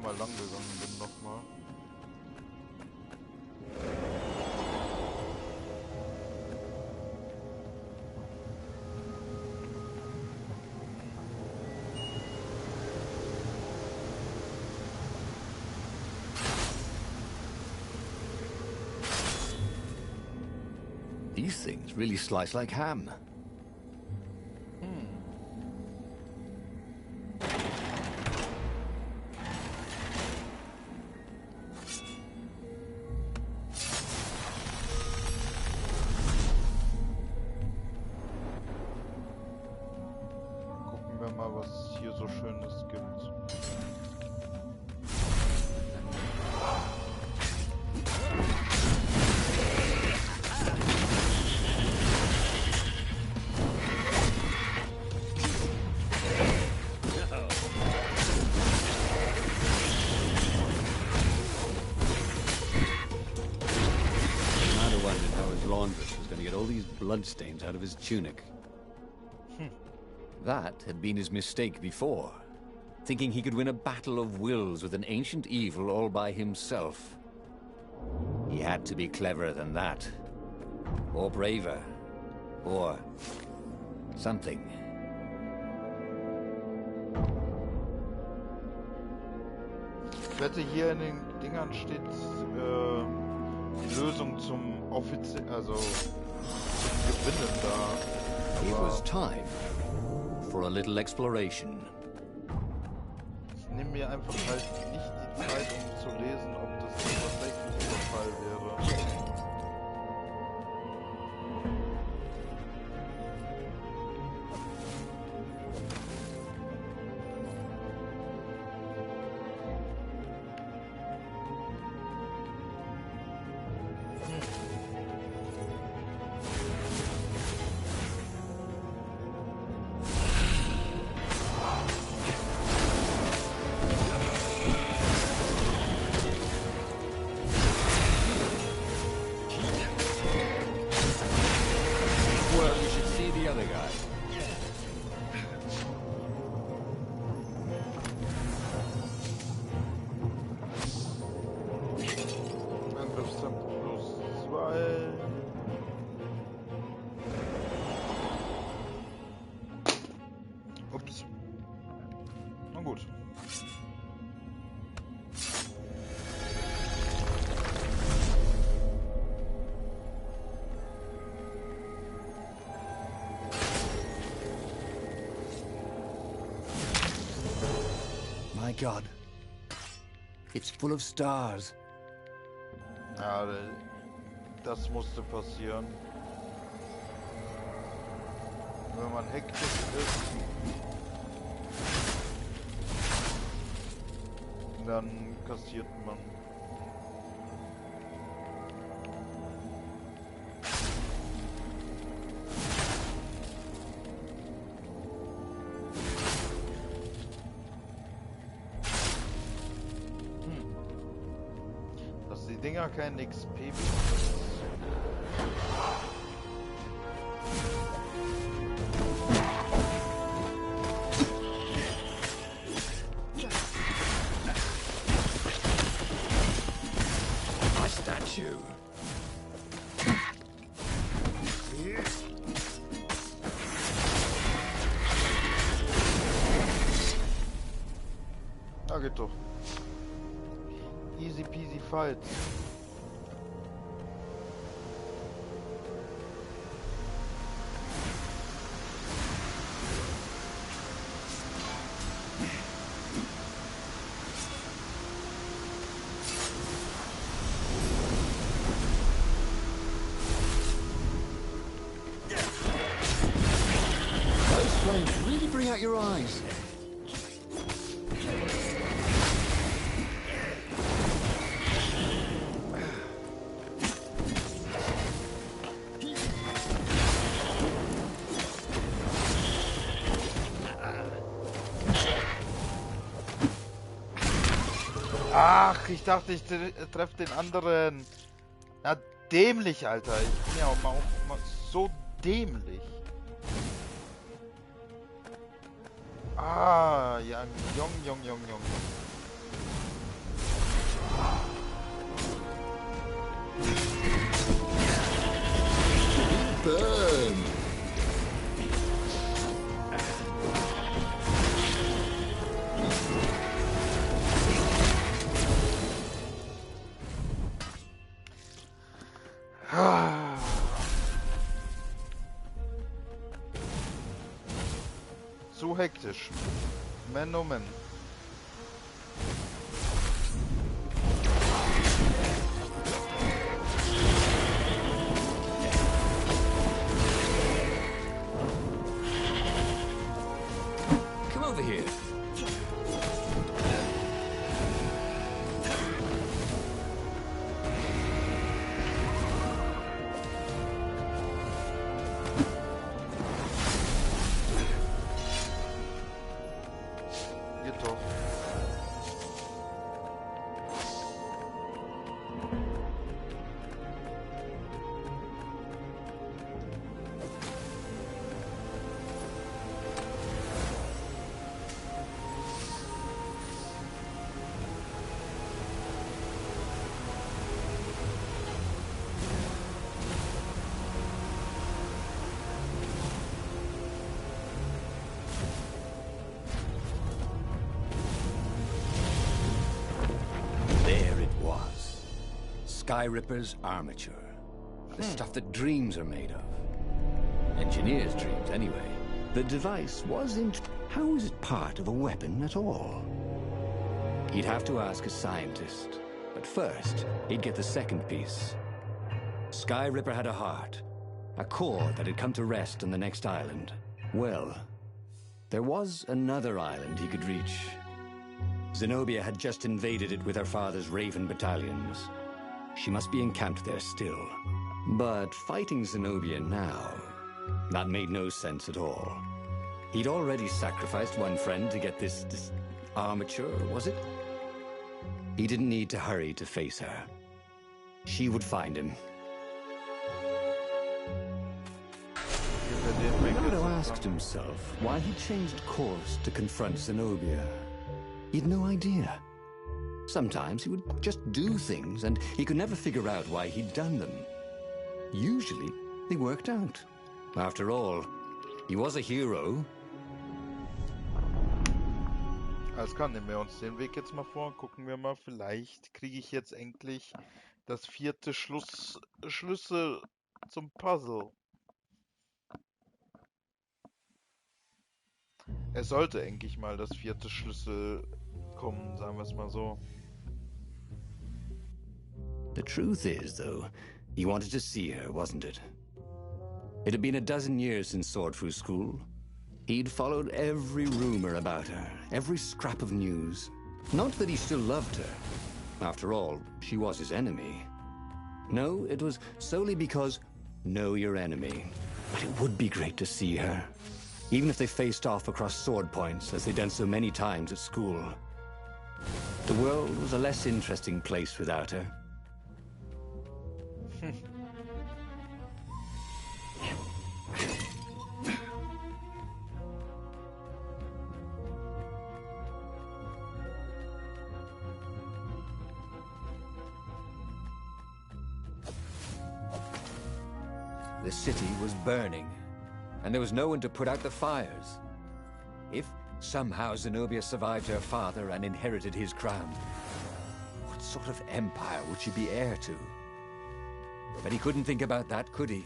mal lang gegangen bin nochmal. These things really slice like ham. Gucken wir mal, was es hier so Schönes gibt. Bloodstains out of his tunic. That had been his mistake before, thinking he could win a battle of wills with an ancient evil all by himself. He had to be cleverer than that, or braver, or something. Ich wette, hier in den Dingern steht die Lösung zum offiziellen, also Gewinnen da. It was time for a little exploration. Ich nehme mir einfach halt nicht die Zeit, um zu lesen, ob das tatsächlich der Fall wäre. Ups. Na gut. My God. It's full of stars. Ja, das musste passieren. Wenn man hektisch ist, dann kassiert man. Dass die Dinger kein XP bieten. Ja, geht doch. Easy peasy fight. Those flames really bring out your eyes. Ach, ich dachte, ich treffe den anderen. Na, dämlich, Alter. Ich bin ja auch mal so dämlich. Ah, ja, Jong. Zu hektisch. Man, oh man. Come over here. Geht doch. There it was. Sky Ripper's armature. The stuff that dreams are made of. Engineers' dreams, anyway. The device wasn't... How is it part of a weapon at all? He'd have to ask a scientist. But first, he'd get the second piece. Sky Ripper had a heart. A core that had come to rest on the next island. Well, there was another island he could reach. Zenobia had just invaded it with her father's Raven battalions. She must be encamped there still. But fighting Zenobia now, that made no sense at all. He'd already sacrificed one friend to get this armature, was it? He didn't need to hurry to face her. She would find him. Leonardo asked himself why he changed course to confront Zenobia. He'd no idea. Sometimes he would just do things, and he could never figure out why he'd done them. Usually, they worked out. After all, he was a hero. Alles klar, nehmen wir uns den Weg jetzt mal vor und gucken wir mal, vielleicht kriege ich jetzt endlich das vierte Schlüssel zum Puzzle. Es sollte eigentlich mal das vierte Schlüssel kommen, sagen wir es mal so. The truth is, though, he wanted to see her, wasn't it? It had been a dozen years since Swordfu School. He'd followed every rumor about her, every scrap of news. Not that he still loved her. After all, she was his enemy. No, it was solely because, know your enemy. But it would be great to see her. Even if they faced off across sword points, as they'd done so many times at school. The world was a less interesting place without her. The city was burning, and there was no one to put out the fires. If somehow Zenobia survived her father and inherited his crown, what sort of empire would she be heir to? But he couldn't think about that, could he?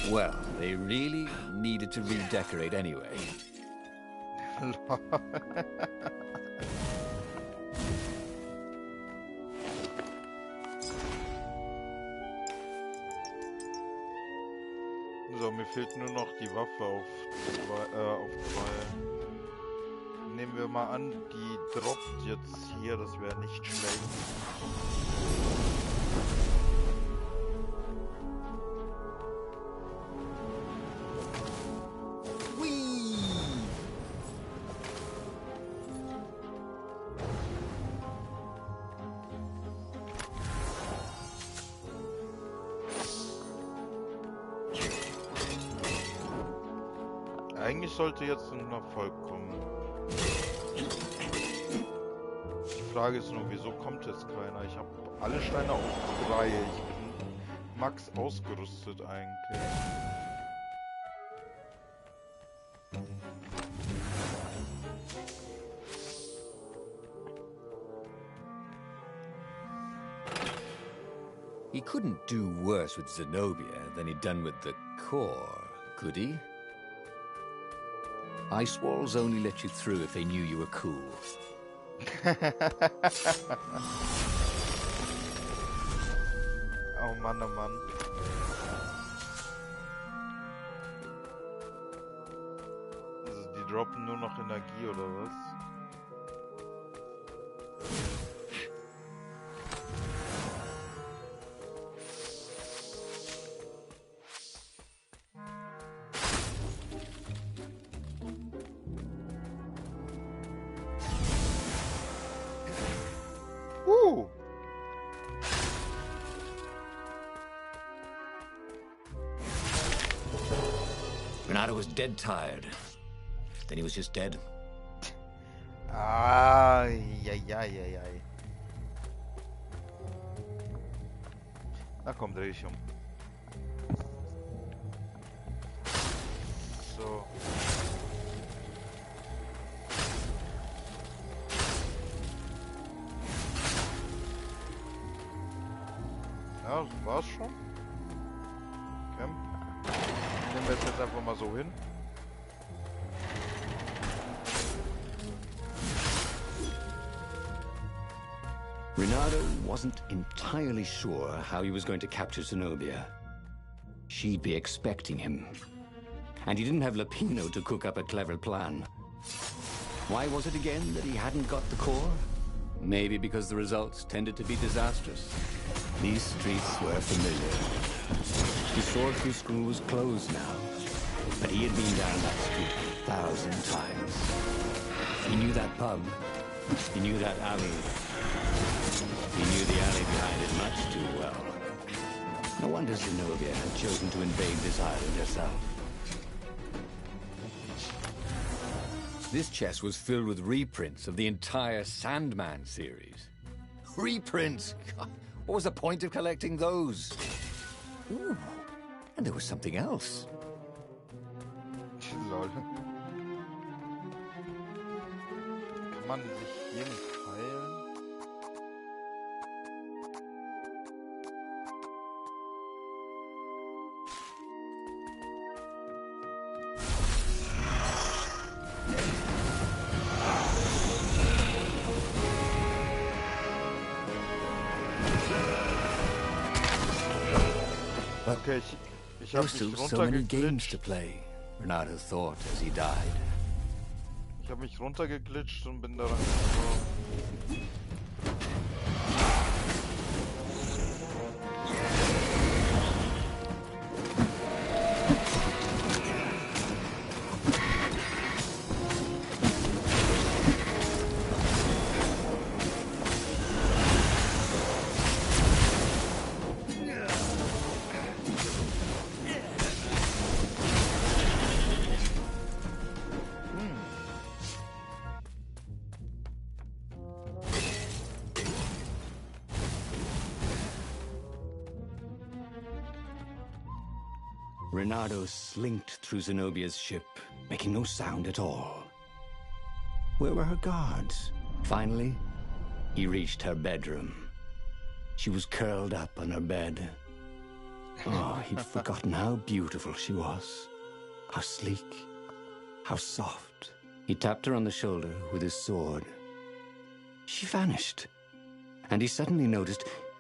Well, they really needed to redecorate anyway. So, mir fehlt nur noch die Waffe auf zwei. Nehmen wir mal an, die droppt jetzt hier, das wäre nicht schlecht. eigentlich sollte jetzt ein Erfolg kommen. Die Frage ist nur, wieso kommt jetzt keiner? Ich habe alle Steine auf 3. Ich bin max ausgerüstet eigentlich. He couldn't do worse with Zenobia than he'd done with the core, could he? Ice walls only let you through if they knew you were cool. Oh Mann, oh Mann. Also die droppen nur noch Energie oder was? Renato was dead tired. Then he was just dead. Ai. Na komm, dreh ich um. So. Ja, das war's schon. Okay. Nehmen wir es jetzt einfach mal so hin. Renato wasn't entirely sure how he was going to capture Zenobia. She'd be expecting him. And he didn't have Lapino to cook up a clever plan. Why was it again that he hadn't got the core? Maybe because the results tended to be disastrous. These streets were familiar. His sword through school was closed now, but he had been down that street 1,000 times. He knew that pub. He knew that alley. He knew the alley behind it much too well. No wonder Zenobia had chosen to invade this island herself. This chest was filled with reprints of the entire Sandman series. Reprints? God, what was the point of collecting those? Ooh, and there was something else. Lol. Kann man sich hier nicht heilen? Okay, ich habe mich runtergeglitscht. Renato thought as he died. Ich habe mich runtergeglitscht und bin da rangekommen. Renato slinked through Zenobia's ship, making no sound at all. Where were her guards? Finally, he reached her bedroom. She was curled up on her bed. Oh, he'd forgotten how beautiful she was. How sleek. How soft. He tapped her on the shoulder with his sword. She vanished. And he suddenly noticed